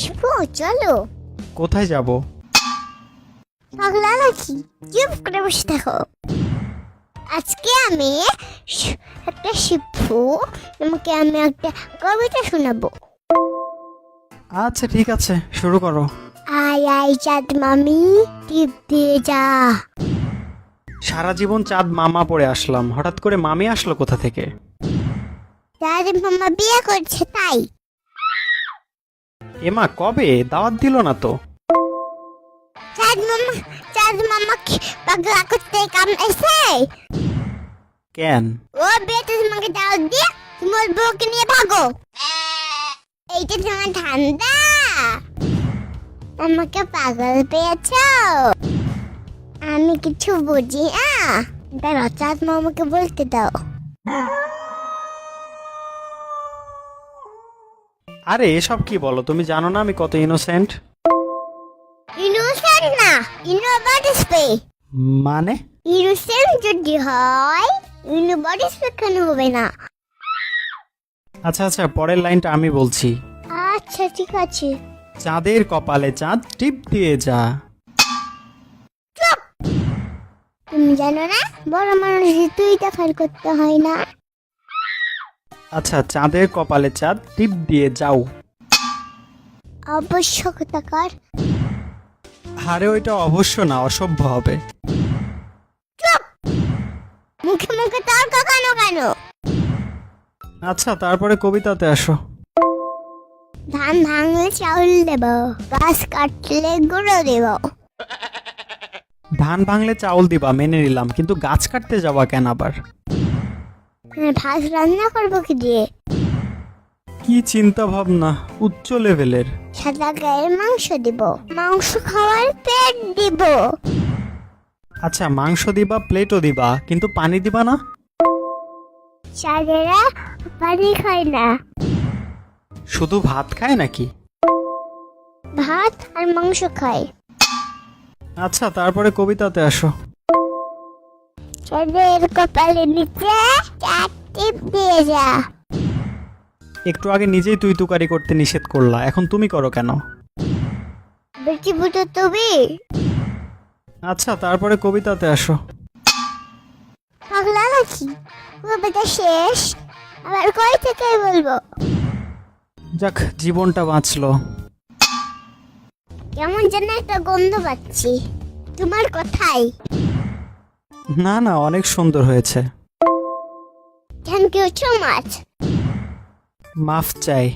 শিপু চলো। কোথায় যাব? পাগলা নাকি, চুপ করে বসে থাকো। আজকে আমি একটা শিপু, তোমাকে আমি একটা কবিতা শোনাবো। আচ্ছা ঠিক আছে, শুরু করো। আয় আয় চাঁদ মামি, টিপ দিয়ে যা। সারা জীবন চাঁদ মামা পড়ে আসলাম, হঠাৎ করে মামি আসলো কোথা থেকে? চাঁদ মামা বিয়ে করছে তাই। এমা কবে? দাওয়াত দিল না তো। চাঁদ মামা কি পাগলা করতে কামড়াইছে? কেন? ও বেটা তোমাকে দাওয়াত দিয়ে তোমার বউকে নিয়ে ভাগো। এইটা তোমার ঠান্ডা, আমাকে পাগল পেয়েছো? আমি কিছু বুঝি না, দাঁড়াও চাঁদ মামাকে বলতে দাও। আরে এসব কি বলো, তুমি জানো না আমি কত ইনোসেন্ট। ইনোসেন্ট না, ইনোবাডিসপে। মানে? ইনোসেন্ট যদি হয় ইনোবাডিসপে কেন হবে না? আচ্ছা আচ্ছা, পরের লাইনটা আমি বলছি। আচ্ছা ঠিক আছে। চাঁদের কপালে চাঁদ টিপ দিয়ে যা। তুমি জানো না বড় মানুষের তুই দেখার করতে হয় না। আচ্ছা, চাঁদের কপালে চাঁদ টিপ দিয়ে যাও। আবশ্যকতাকার। আরে ওইটা অবশ্য না, অসভ্য হবে। মুখে মুখে তর্ক কেন কেন? আচ্ছা তারপরে কবিতাতে আসো। ধান ভাঙলে চাউল দেব, গাছ কাটলে গুঁড়ো দেব। ধান ভাঙলে চাউল দিবা মেনে নিলাম, কিন্তু গাছ কাটতে যাওয়া কেন আবার? ভাত রান্না করবো কি দিয়ে? কি চিন্তা ভাবনা, উচ্চ লেভেলের। সাদা গায়ের মাংস দিব, মাংস খাওয়ার পেট দিব। আচ্ছা মাংস দিবা, প্লেটও দিবা, কিন্তু পানি দিবা না? চাঁদেরা পানি খায় না, শুধু ভাত খায় নাকি? ভাত আর মাংস খায়। আচ্ছা তারপরে কবিতাতে আসো। চাঁদের কপালে নিচে চাঁদ টিপ দিয়ে যা। একটু আগে নিজেই তুই তুকারি করতে নিষেধ করলা, এখন তুমি করো কেন? বেটি বুটো তুমি। আচ্ছা তারপরে কবিতাতে আসো। পাগলা নাকি, কবিতা শেষ, আবার কই থেকে বলবো? যাক জীবনটা বাঁচলো। কেমন যেন একটা গন্ধ পাচ্ছি তোমার কথাই। না না, অনেক সুন্দর হয়েছে। Thank you so much. মাফ চাই।